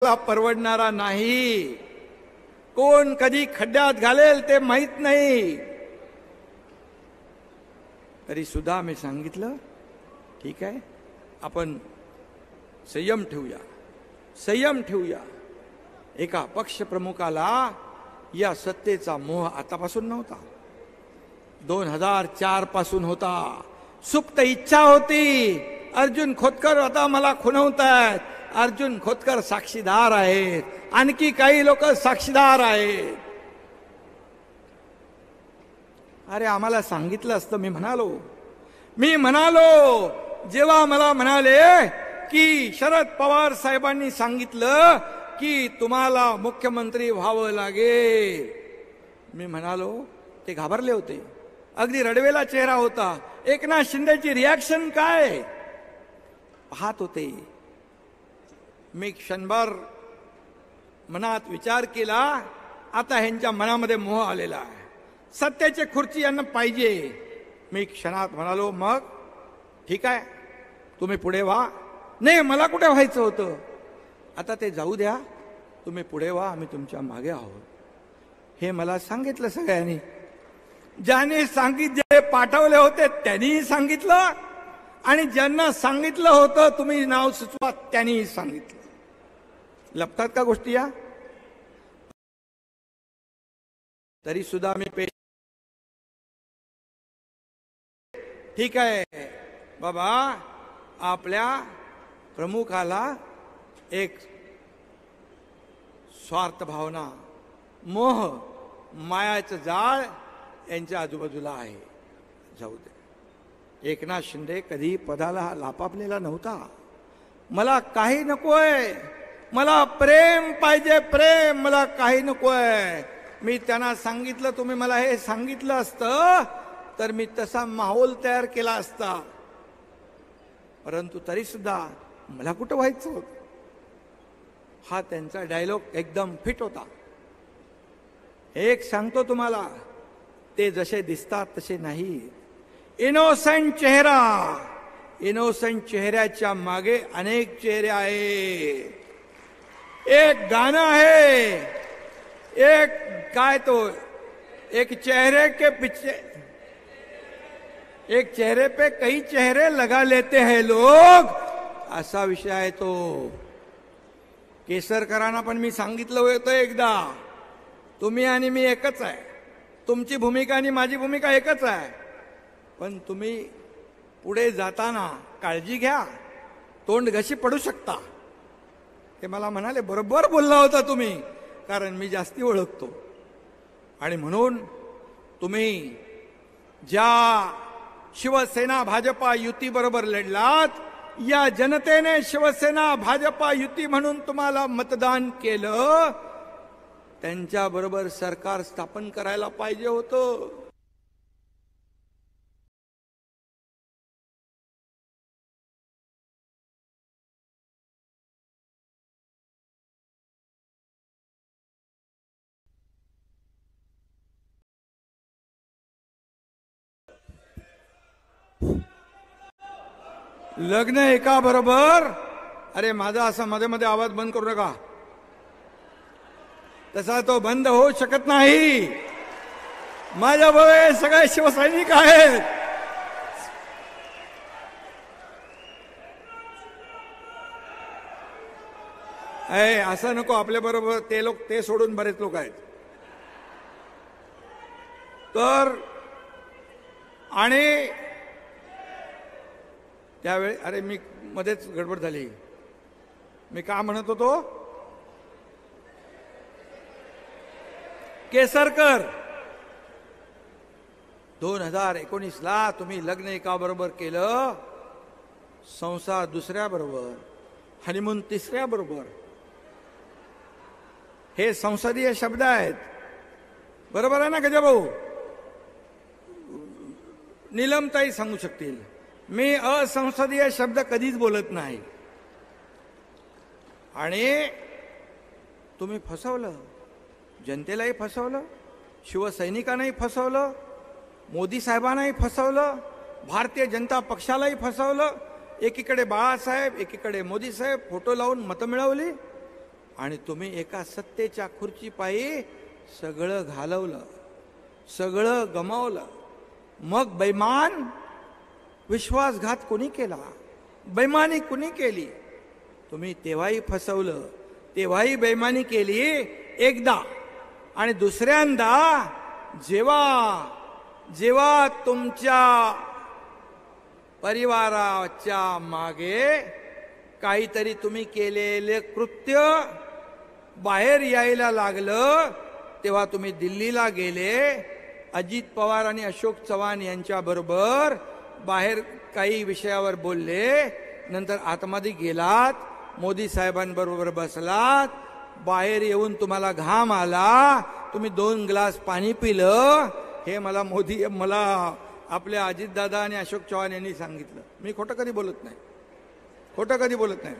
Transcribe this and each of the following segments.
ला परवडणारा नाही. कोण कधी खड्ड्यात घालेल ते माहित नाही. तरी सुद्धा मी सांगितलं ठीक आहे, आपण संयम ठेवूया, संयम ठेवूया. एका पक्षप्रमुखाला या सत्तेचा मोह आतापासून नव्हता, 2004 पासून होता. सुप्त इच्छा होती. अर्जुन खोतकर आता मला खुणवतायत. अर्जुन खोतकर साक्षीदार आहेत, आणखी काही लोक साक्षीदार आहेत. अरे आम्हाला सांगितलं असतं. मी म्हणालो जेव्हा मला म्हणाले की शरद पवार साहेबांनी सांगितलं की तुम्हाला मुख्यमंत्री व्हावं लागेल, मी म्हणालो, ते घाबरले होते. अगदी रडवेला चेहरा होता. एकनाथ शिंदेची रिॲक्शन काय पाहत होते. मी क्षणभर मनात विचार केला, आता ह्यांच्या मनामध्ये मोह आलेला आहे, सत्याची खुर्ची यांना पाहिजे. मी क्षणात म्हणालो, मग ठीक आहे, तुम्ही पुढे व्हा. नाही, मला कुठे व्हायचं होतं. आता ते जाऊ द्या, तुम्ही पुढे व्हा, आम्ही तुमच्या मागे आहोत. हे मला सांगितलं सगळ्यांनी. ज्याने जे पाठवले होते त्यांनीही सांगितलं, आणि ज्यांना सांगितलं होतं तुम्ही नाव सुचवा त्यांनीही सांगितलं. लपतात का गोष्टी या? तरी सुद्धा मी ठीक आहे बाबा, आपल्या प्रमुखाला एक स्वार्थ भावना, मोह, मायाचं जाळ यांच्या आजूबाजूला आहे. जाऊ दे. एकनाथ शिंदे कधी पदाला लापापलेला नव्हता. मला काही नकोय, मला प्रेम पाहिजे, प्रेम, मला काही नकोय. मी त्यांना सांगितलं, तुम्ही मला हे सांगितलं असतं तर मी तसा माहोल तयार केला असता. परंतु तरी सुद्धा मला कुठं व्हायचं होतं. हा त्यांचा डायलॉग एकदम फिट होता. एक सांगतो तुम्हाला, ते जसे दिसतात तसे नाही. इनोसेंट चेहरा, इनोसेंट चेहऱ्याच्या मागे अनेक चेहरे आहेत. एक गाणं आहे, एक काय तो, एक चेहरे के पीछे, एक चेहरे पे कई चेहरे लगा लेते हैं लोग, असा विषय आहे तो. केसरकरांना पण मी सांगितलं होतं एकदा, तुम्ही आणि मी एकच आहे, तुमची भूमिका आणि माझी भूमिका एकच आहे, पण तुम्ही पुढे जाताना काळजी घ्या, तोंड घशी पडू शकता. ते मला म्हणाले, बरोबर बोलला होता तुम्ही, कारण मी जास्ती ओळखतो. आणि म्हणून तुम्ही ज्या शिवसेना भाजपा युती बरोबर लढलात, या जनतेने शिवसेना भाजपा युती म्हणून तुम्हाला मतदान केलं, त्यांच्या बरोबर सरकार स्थापन करायला पाहिजे होतं. लग्न एका बरोबर, अरे माझा असा मध्ये मध्ये आवाज बंद करू नका, तसा तो बंद होऊ शकत नाही. माझ्याबरोबर सगळे शिवसैनिक आहेत. असं नको, आपल्या बरोबर ते लोक, ते सोडून बरेच लोक आहेत. तर आणि त्यावेळी, अरे मी मध्येच गडबड झाली. मी का म्हणत होतो, केसरकर 2019ला तुम्ही लग्न एका बरोबर केलं, संसार दुसऱ्या बरोबर, हनीमून तिसऱ्या बरोबर. हे संसदीय शब्द आहेत, बरोबर आहे ना गजाभाऊ? नीलमताई सांगू शकतील. मी असंसदीय शब्द कधीच बोलत नाही. आणि तुम्ही फसवलं, जनतेलाही फसवलं, शिवसैनिकांनाही फसवलं, मोदी साहेबांनाही फसवलं, भारतीय जनता पक्षालाही फसवलं. एकीकडे बाळासाहेब, एकीकडे मोदी साहेब फोटो लावून मतं मिळवली. आणि तुम्ही एका सत्तेच्या खुर्चीपायी सगळं घालवलं, सगळं गमावलं. मग बेईमान विश्वासघात कुणी केला, बेईमानी कुणी केली? तुम्ही तेव्हाही फसवलं, तेव्हाही बेईमानी केली एकदा. आणि दुसऱ्यांदा जेव्हा जेव्हा तुमच्या परिवाराच्या मागे काहीतरी तुम्ही केलेले कृत्य बाहेर यायला लागलं, तेव्हा तुम्ही दिल्लीला गेले, अजित पवार आणि अशोक चव्हाण यांच्याबरोबर बाहेर काही विषयावर बोलले, नंतर आतमध्ये गेलात, मोदी साहेबांबरोबर बसलात, बाहेर येऊन तुम्हाला घाम आला, तुम्ही 2 ग्लास पाणी पिलं. हे मला आपल्या अजितदादा आणि अशोक चव्हाण यांनी सांगितलं. मी खोटं कधी बोलत नाही, खोटं कधी बोलत नाही.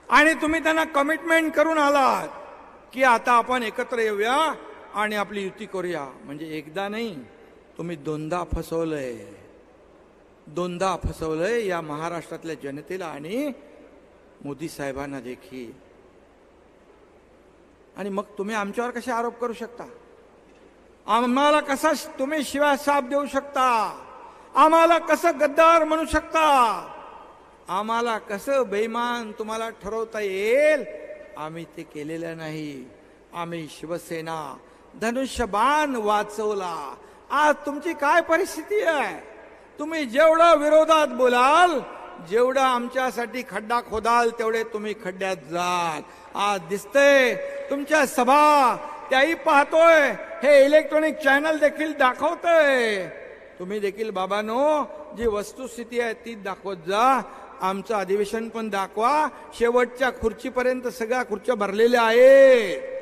आणि तुम्ही त्यांना कमिटमेंट करून आलात की आता आपण एकत्र येऊया आणि आपली युती करूया. म्हणजे एकदा नाही, तुम्ही 2दा फसवलंय, 2दा फसवलंय या महाराष्ट्रातल्या जनतेला आणि मोदी साहेबांना देखील. आणि मग तुम्ही आमच्यावर कसे आरोप करू शकता? आम्हाला कसा तुम्ही शिव्या साप देऊ शकता? आम्हाला कसं गद्दार म्हणू शकता? आम्हाला कसं बेईमान तुम्हाला ठरवता येईल? आम्ही ते केलेलं नाही. आम्ही शिवसेना धनुष्यबाण वाचवला. आज तुमची काय परिस्थिती आहे? तुम्ही जेवढं विरोधात बोलाल, जेवढं आमच्यासाठी खड्डा खोदाल, तेवढे तुम्ही खड्ड्यात जाल. आज दिसतंय तुमच्या सभा, त्याही पाहतोय, हे इलेक्ट्रॉनिक चॅनल देखील दाखवतंय. तुम्ही देखील बाबांनो, जी वस्तुस्थिती आहे ती दाखवत जा. आमचं अधिवेशन पण दाखवा. शेवटच्या खुर्चीपर्यंत सगळ्या खुर्च्या भरलेल्या आहेत.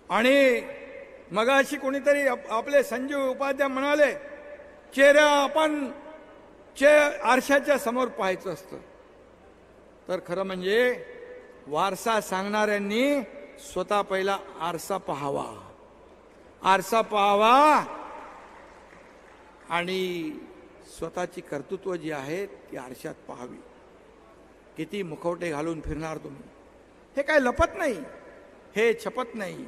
आणि मगाशी कोणीतरी आपले संजीव उपाध्याय म्हणाले, चेहरा आपण आरशाच्या समोर पाहायचं असतं. तर खरं म्हणजे वारसा सांगणाऱ्यांनी स्वतः पहिला आरसा पाहावा, आरसा पाहावा आणि स्वतःची कर्तृत्व जी आहेत ती आरशात पाहावी. किती मुखवटे घालून फिरणार तुम्ही? हे काय लपत नाही, हे छपत नाही.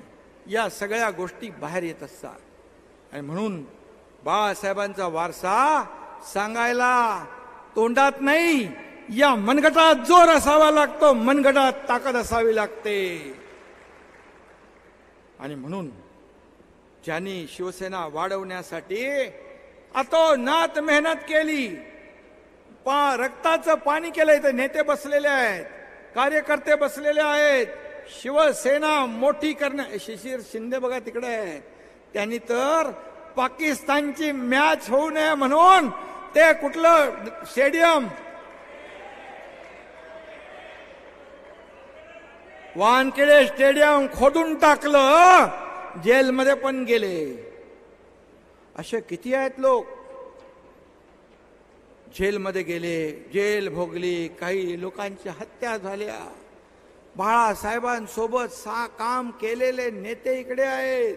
या सगळ्या गोष्टी बाहेर येत असतात. आणि म्हणून बाळासाहेबांचा वारसा सांगायला तोंडात नाही, या मनगटात जोर असावा लागतो, मनगटात ताकद असावी लागते. आणि म्हणून ज्यांनी शिवसेना वाढवण्यासाठी अतोनात मेहनत केली, रक्ताचं पाणी केलंय, ते नेते बसलेले आहेत, कार्यकर्ते बसलेले आहेत. शिवसेना मोठी करण्या, शिशिर शिंदे बघा तिकडे आहेत, त्यांनी तर पाकिस्तानची मॅच होऊ नये म्हणून ते कुठलं स्टेडियम, वानखेडे स्टेडियम खोदून टाकलं, जेलमध्ये पण गेले. असे किती आहेत लोक जेलमध्ये गेले, जेल भोगली, काही लोकांची हत्या झाल्या. बाळासाहेबांसोबत काम केलेले नेते इकडे आहेत.